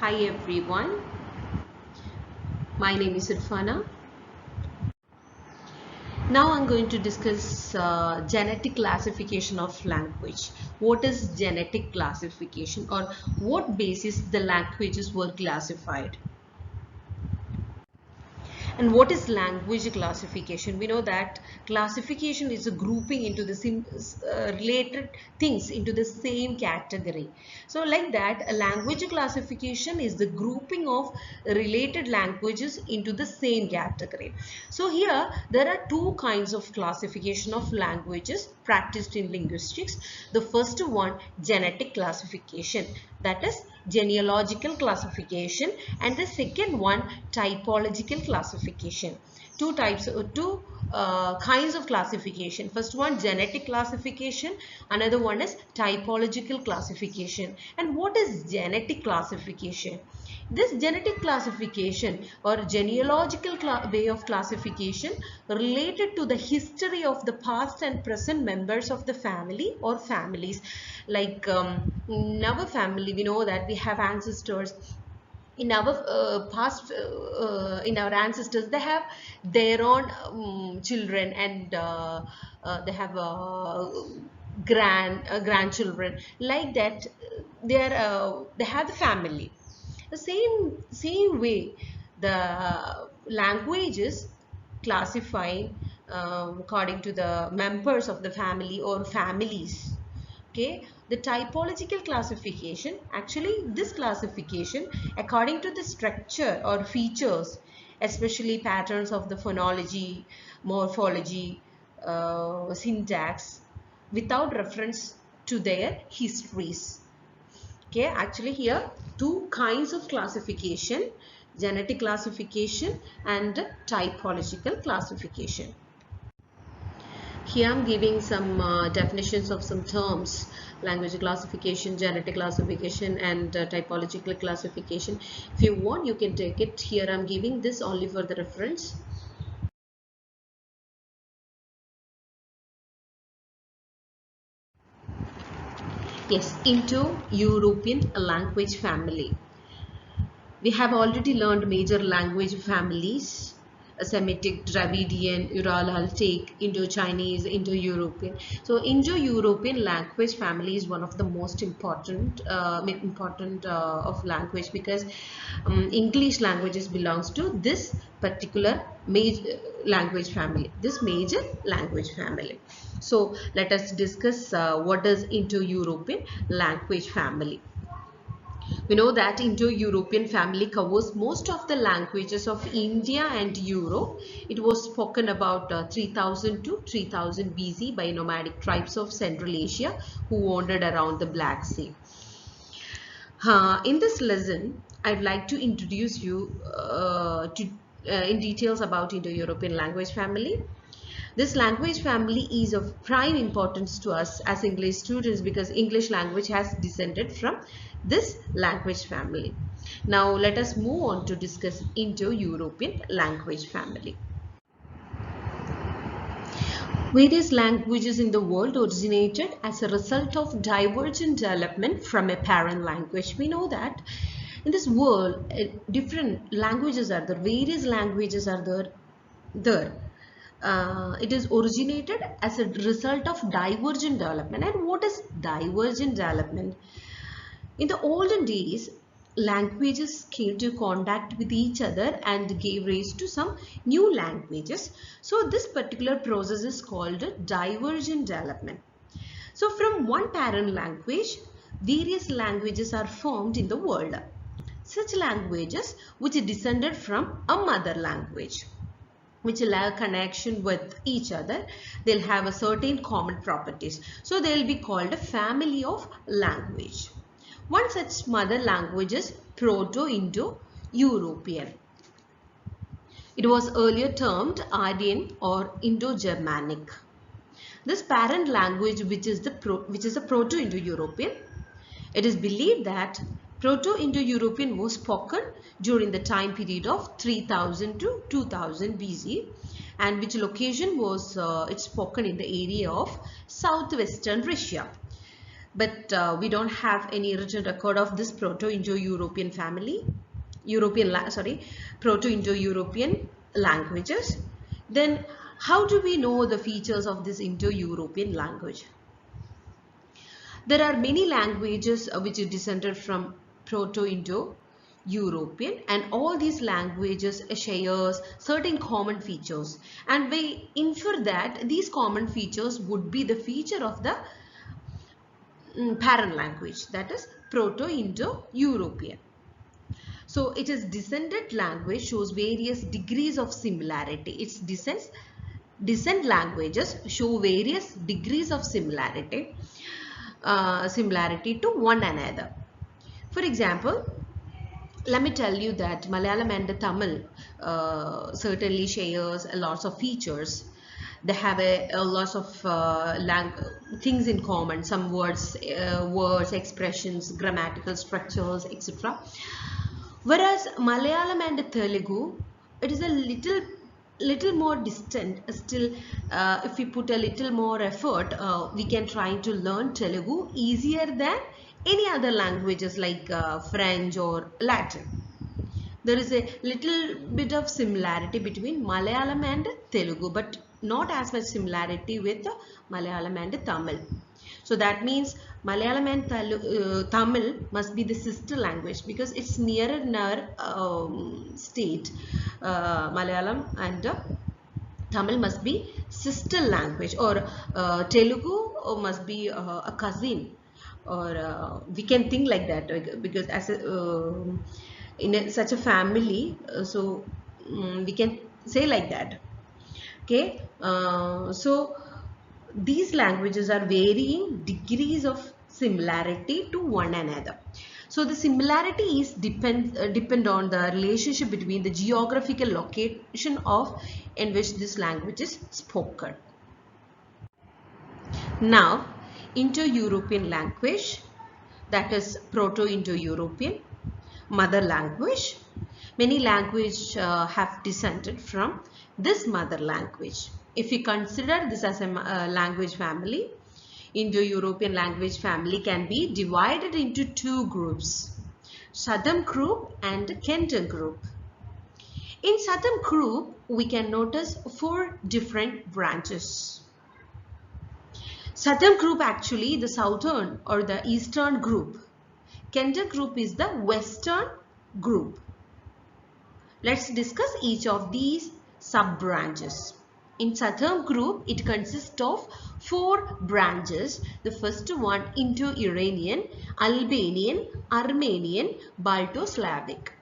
Hi everyone, my name is Irfana. Now I'm going to discuss genetic classification of language. What is genetic classification, or what basis the languages were classified? And what is language classification? We know that classification is a grouping into the related things into the same category. So like that, a language classification is the grouping of related languages into the same category. So here there are two kinds of classification of languages practiced in linguistics. The first one, genetic classification, that is genealogical classification, and the second one, typological classification. Two kinds of classification. First one, genetic classification, another one is typological classification. And what is genetic classification? This genetic classification or genealogical way of classification related to the history of the past and present members of the family or families. Like in our family, we know that we have ancestors. In our past, in our ancestors, they have their own children, and they have grandchildren. Like that, they have the family. The same way, the languages classify according to the members of the family or families. Okay, the typological classification, actually this classification according to the structure or features, especially patterns of the phonology, morphology, syntax, without reference to their histories. Okay, actually here two kinds of classification: genetic classification and typological classification. Here I'm giving some definitions of some terms: language classification, genetic classification, and typological classification. If you want, you can take it. Here I'm giving this only for the reference. Yes, Indo-European language family. We have already learned major language families: Semitic, Dravidian, Ural Altaic, Indo-Chinese, Indo-European. So Indo-European language family is one of the most important of language, because English languages belongs to this particular major language family, this major language family. So let us discuss what is Indo-European language family. We know that Indo-European family covers most of the languages of India and Europe. It was spoken about 3000 to 3000 BC by nomadic tribes of Central Asia who wandered around the Black Sea. In this lesson, I'd like to introduce you in details about Indo-European language family. This language family is of prime importance to us as English students, because English language has descended from this language family. Now let us move on to discuss Indo-European language family. Various languages in the world originated as a result of divergent development from a parent language. We know that in this world, different languages are there, various languages are there. It is originated as a result of divergent development. And what is divergent development? In the olden days, languages came to contact with each other and gave rise to some new languages. So this particular process is called divergent development. So from one parent language, various languages are formed in the world. Such languages which descended from a mother language, which will have connection with each other, they'll have a certain common properties. So they'll be called a family of language. One such mother language is Proto-Indo-European. It was earlier termed Aryan or Indo-Germanic. This parent language, which is a Proto-Indo-European, it is believed that Proto-Indo-European was spoken during the time period of 3000 to 2000 BC, and which location was it's spoken in the area of southwestern Russia. but we don't have any written record of this Proto-Indo-European family, Proto-Indo-European languages. Then how do we know the features of this Indo-European language? There are many languages which are descended from Proto-Indo-European, and all these languages shares certain common features, and we infer that these common features would be the feature of the parent language, that is Proto-Indo-European. So it is descended language shows various degrees of similarity. Its descent languages show various degrees of similarity to one another. For example, let me tell you that Malayalam and Tamil certainly shares a lot of features. They have a lot of things in common, some words, expressions, grammatical structures, etc. Whereas Malayalam and Telugu, it is a little more distant. Still, if we put a little more effort, we can try to learn Telugu easier than any other languages like French or Latin. There is a little bit of similarity between Malayalam and Telugu, but not as much similarity with Malayalam and Tamil. So that means Malayalam and Tamil must be the sister language because it's nearer in our state. Malayalam and Tamil must be sister language, or Telugu must be a cousin, or we can think like that because as such a family, so we can say like that. Okay, so these languages are varying degrees of similarity to one another. So the similarity is depend on the relationship between the geographical location of in which this language is spoken. Now, Indo-European language, that is Proto-Indo-European mother language. Many languages have descended from this mother language. If we consider this as a language family, Indo-European language family can be divided into two groups, Southern group and Kenton group. In Southern group, we can notice four different branches. Southern group actually the southern or the eastern group. Kenton group is the western group. Let's discuss each of these sub-branches. In Southern group, it consists of four branches. The first one, Indo-Iranian, Albanian, Armenian, Balto-Slavic.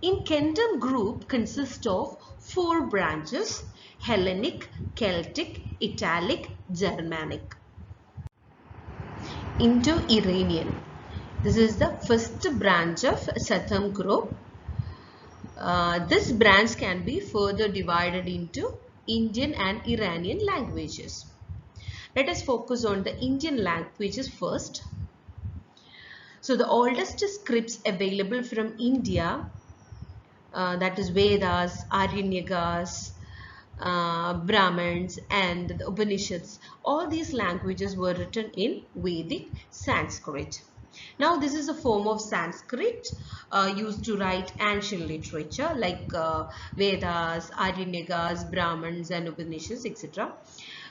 In Kenton group consists of four branches, Hellenic, Celtic, Italic, Germanic. Indo-Iranian. This is the first branch of Southern group. This branch can be further divided into Indian and Iranian languages. Let us focus on the Indian languages first. So the oldest scripts available from India, that is Vedas, Aranyakas, Brahmins and the Upanishads, all these languages were written in Vedic Sanskrit. Now this is a form of Sanskrit used to write ancient literature like Vedas, Aranyakas, Brahmins and Upanishads, etc.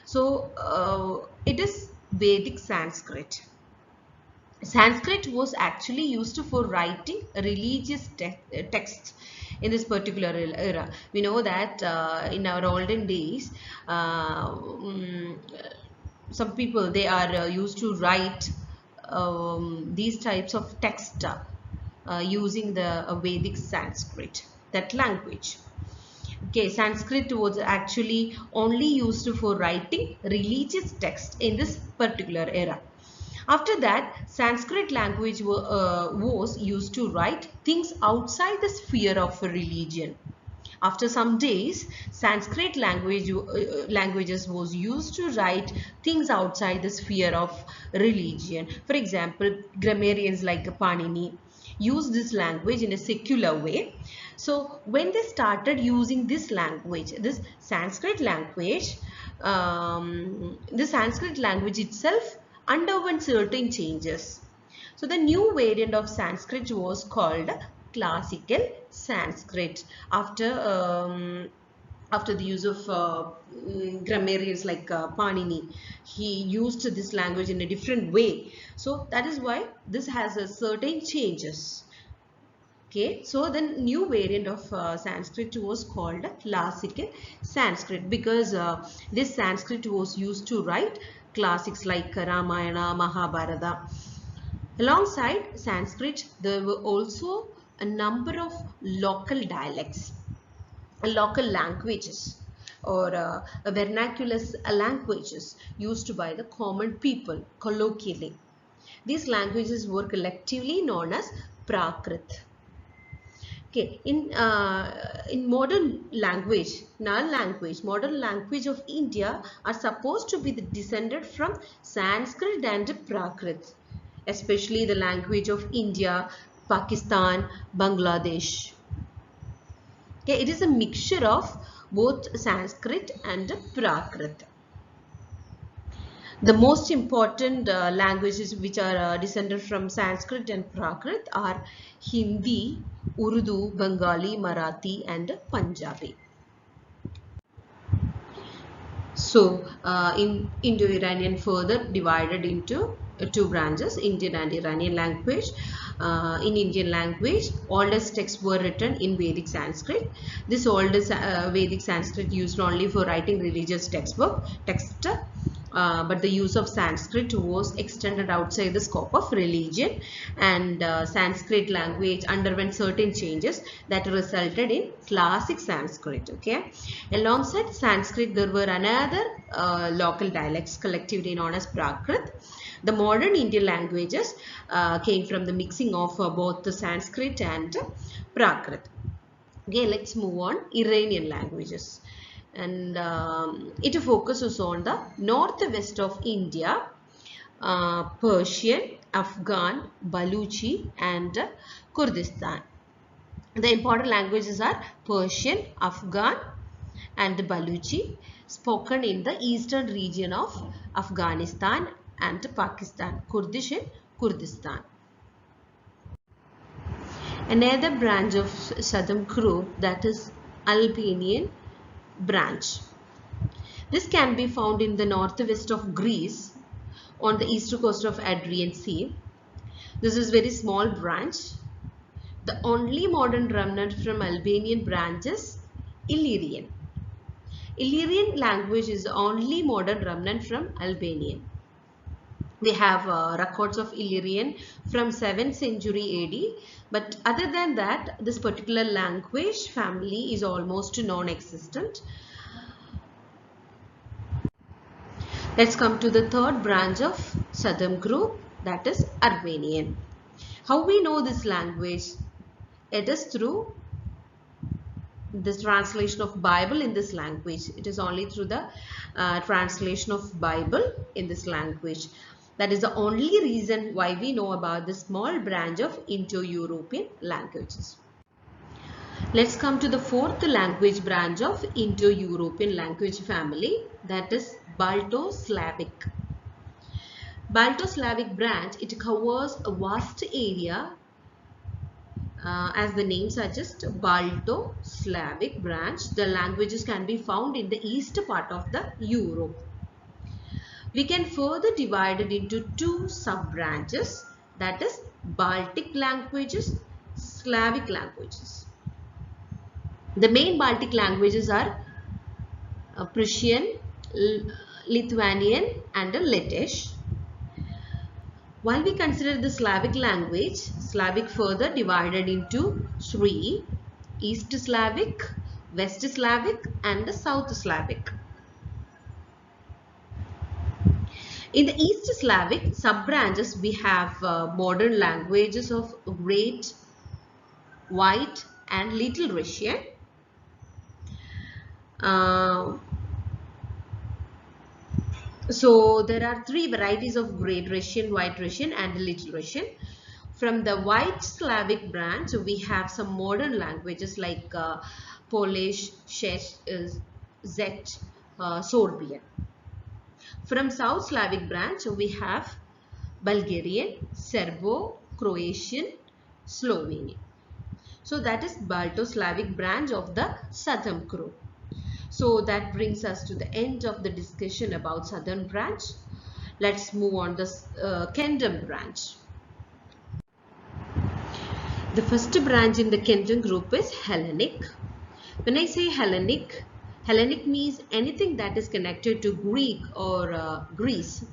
So it is Vedic Sanskrit. Sanskrit was actually used for writing religious texts in this particular era. We know that in our olden days, some people, they are used to write these types of text using the Vedic Sanskrit, that language. Okay, Sanskrit was actually only used for writing religious text in this particular era. After that, Sanskrit language was used to write things outside the sphere of religion. After some days, Sanskrit languages was used to write things outside the sphere of religion. For example, grammarians like Panini used this language in a secular way. So when they started using this language, this Sanskrit language itself underwent certain changes. So the new variant of Sanskrit was called classical Sanskrit after the use of grammarians like Panini. He used this language in a different way. So that is why this has a certain changes. Okay, so the new variant of Sanskrit was called classical Sanskrit because this Sanskrit was used to write classics like Ramayana, Mahabharata. Alongside Sanskrit, there were also a number of local dialects, local languages, or vernacular languages used by the common people colloquially. These languages were collectively known as Prakrit. Okay, in modern language of India are supposed to be descended from Sanskrit and Prakrit, especially the language of India, Pakistan, Bangladesh. Okay, it is a mixture of both Sanskrit and Prakrit. The most important languages which are descended from Sanskrit and Prakrit are Hindi, Urdu, Bengali, Marathi and Punjabi. So, in Indo-Iranian further divided into two branches, Indian and Iranian language. In Indian language, oldest texts were written in Vedic Sanskrit. This oldest Vedic Sanskrit used only for writing religious text. But the use of Sanskrit was extended outside the scope of religion, and Sanskrit language underwent certain changes that resulted in classic Sanskrit. Okay, alongside Sanskrit, there were another local dialects collectively known as Prakrit. The modern Indian languages came from the mixing of both the Sanskrit and Prakrit. Okay, let's move on. Iranian languages, and it focuses on the northwest of India, Persian, Afghan, Baluchi and Kurdistan. The important languages are Persian, Afghan and Baluchi, spoken in the eastern region of Afghanistan and Pakistan, Kurdish in Kurdistan. Another branch of southern group, that is Albanian branch. This can be found in the northwest of Greece on the east coast of Adrian Sea. This is very small branch. The only modern remnant from Albanian branch is Illyrian. Illyrian language is the only modern remnant from Albanian. We have records of Illyrian from 7th century AD, but other than that, this particular language family is almost non-existent. Let's come to the third branch of southern group, that is Armenian. How we know this language? It is through this translation of Bible in this language. It is only through the translation of Bible in this language. That is the only reason why we know about this small branch of Indo-European languages. Let's come to the fourth language branch of Indo-European language family, that is Balto-Slavic. Balto-Slavic branch, it covers a vast area, as the name suggests, Balto-Slavic branch. The languages can be found in the east part of the Europe. We can further divide it into two sub-branches, that is Baltic languages, Slavic languages. The main Baltic languages are Prussian, Lithuanian and Lettish. While we consider the Slavic language, Slavic further divided into three: East Slavic, West Slavic and South Slavic. In the East Slavic sub-branches, we have modern languages of Great, White and Little Russian. So there are three varieties of Great Russian, White Russian and Little Russian. From the White Slavic branch, we have some modern languages like Polish, Czech, Serbian. From South Slavic branch, we have Bulgarian, Serbo-Croatian, Slovenian. So that is Balto-Slavic branch of the southern group. So that brings us to the end of the discussion about southern branch. Let's move on to the Kingdom branch. The first branch in the Kingdom group is Hellenic. When I say Hellenic, Hellenic means anything that is connected to Greek or Greece.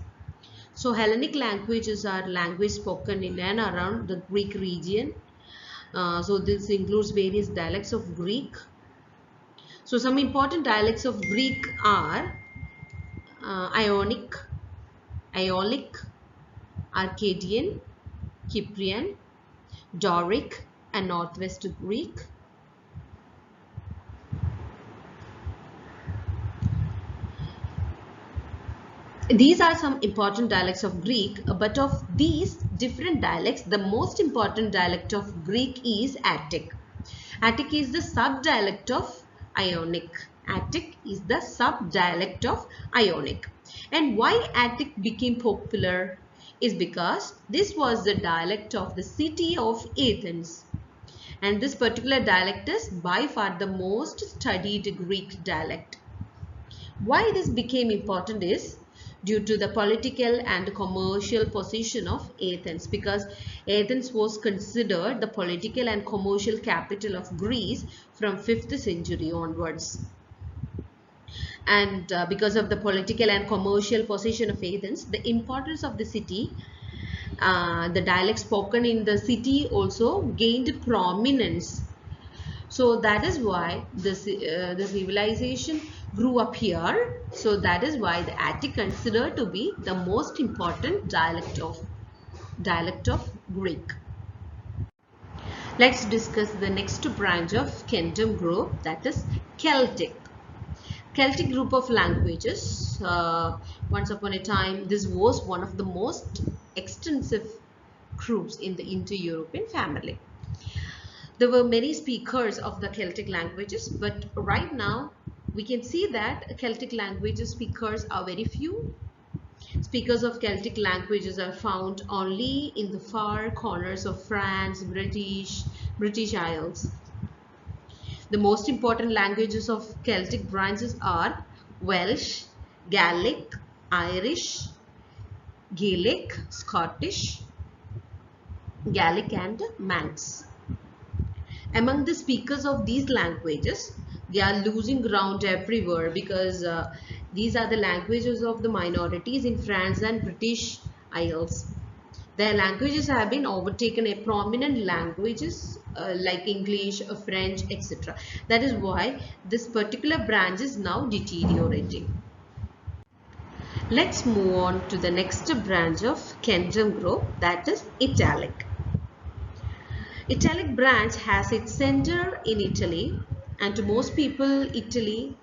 So Hellenic languages are language spoken in and around the Greek region. So this includes various dialects of Greek. So some important dialects of Greek are Ionic, Aeolic, Arcadian, Cyprian, Doric, and Northwest Greek. These are some important dialects of Greek, but of these different dialects, the most important dialect of Greek is Attic. Attic is the sub-dialect of Ionic. Attic is the sub-dialect of Ionic. And why Attic became popular is because this was the dialect of the city of Athens. And this particular dialect is by far the most studied Greek dialect. Why this became important is due to the political and commercial position of Athens, because Athens was considered the political and commercial capital of Greece from 5th century onwards. And because of the political and commercial position of Athens, the importance of the city, the dialect spoken in the city also gained prominence. So that is why the civilization grew up here. So that is why the Attic considered to be the most important dialect of Greek. Let's discuss the next branch of Kingdom group, that is Celtic. Celtic group of languages. Once upon a time, this was one of the most extensive groups in the Indo-European family. There were many speakers of the Celtic languages, but right now we can see that Celtic languages speakers are very few. Speakers of Celtic languages are found only in the far corners of France, British Isles. The most important languages of Celtic branches are Welsh, Gaelic, Irish, Gaelic, Scottish, Gaelic and Manx. Among the speakers of these languages, they are losing ground everywhere because these are the languages of the minorities in France and British Isles. Their languages have been overtaken a prominent languages like English, French, etc. That is why this particular branch is now deteriorating. Let's move on to the next branch of Kingdom group, that is Italic. Italic branch has its center in Italy, and to most people Italy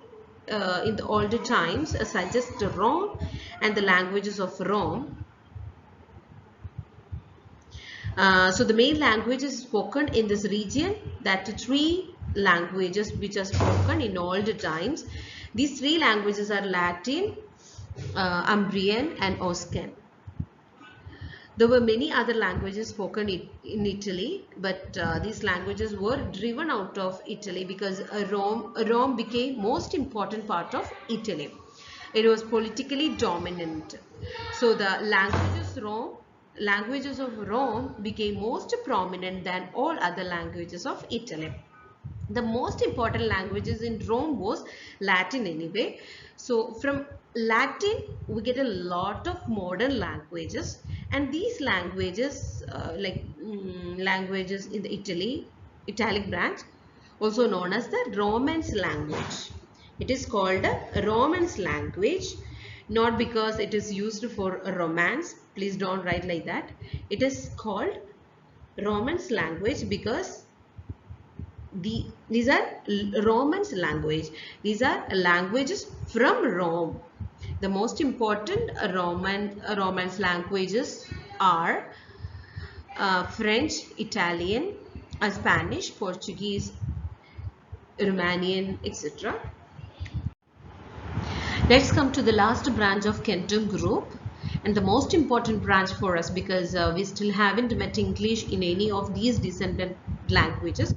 in the older times suggests Rome and the languages of Rome. So the main languages spoken in this region, that three languages which are spoken in older times. These three languages are Latin, Umbrian and Oscan. There were many other languages spoken in Italy, but these languages were driven out of Italy because Rome became most important part of Italy. It was politically dominant. So the languages of Rome became most prominent than all other languages of Italy. The most important languages in Rome was Latin anyway. So from Latin we get a lot of modern languages, and these languages languages in the Italic branch, also known as the Romance language. It is called a Romance language, not because it is used for a romance. Please don't write like that. It is called Romance language because these are Romance language. These are languages from Rome. The most important Romance languages are French, Italian, Spanish, Portuguese, Romanian, etc. Let's come to the last branch of Kenton group, and the most important branch for us, because we still haven't met English in any of these descendant languages.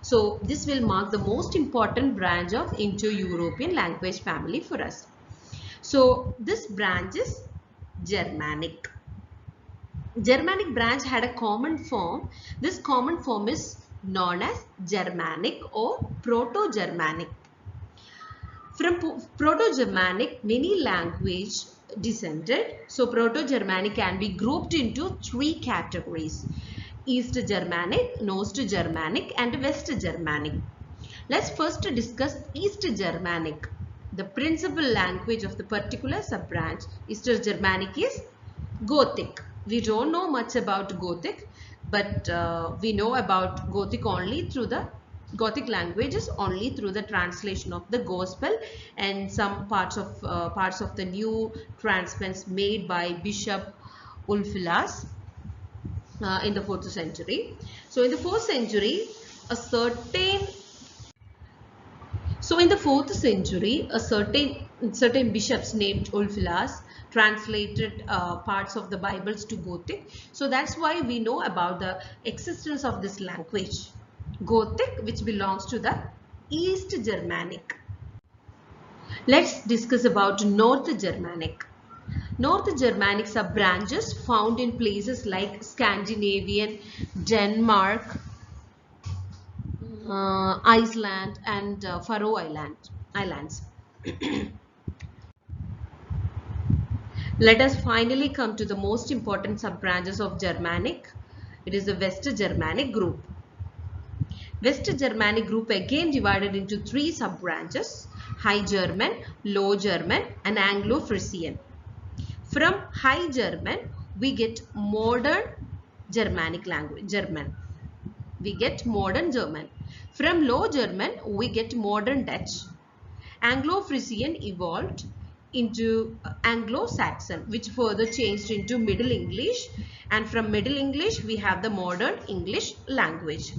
So this will mark the most important branch of Indo-European language family for us. So this branch is Germanic. Germanic branch had a common form. This common form is known as Germanic or Proto-Germanic. From Proto-Germanic, many language descended. So Proto-Germanic can be grouped into three categories: East Germanic, North Germanic, and West Germanic. Let's first discuss East Germanic. The principal language of the particular sub-branch East Germanic is Gothic. We don't know much about Gothic, but we know about Gothic only through the Gothic languages only through the translation of the Gospel and some parts of the new transcripts made by Bishop Ulfilas in the 4th century. So in the 4th century, a certain So in the 4th century, a certain bishops named Ulfilas translated parts of the Bibles to Gothic. So that's why we know about the existence of this language, Gothic, which belongs to the East Germanic. Let's discuss about North Germanic. North Germanic sub-branches found in places like Scandinavian, Denmark, Iceland, and Faroe Islands. Let us finally come to the most important sub-branches of Germanic. It is the West Germanic group. West Germanic group again divided into three sub-branches: High German, Low German, and Anglo-Frisian. From High German, we get modern Germanic language, German. We get modern German. From Low German, we get modern Dutch. Anglo-Frisian evolved into Anglo-Saxon, which further changed into Middle English, and from Middle English we have the modern English language.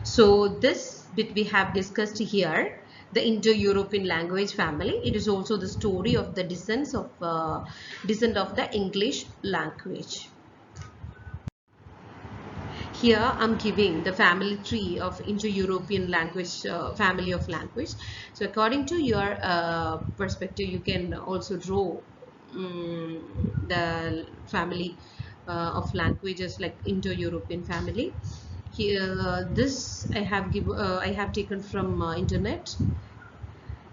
So this bit we have discussed here, the Indo-European language family. It is also the story of the descent of the English language. Here I'm giving the family tree of Indo-European language, family of language. So according to your perspective, you can also draw the family of languages like Indo-European family. Here, this I have taken from internet.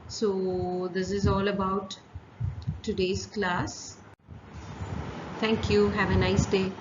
So this is all about today's class. Thank you. Have a nice day.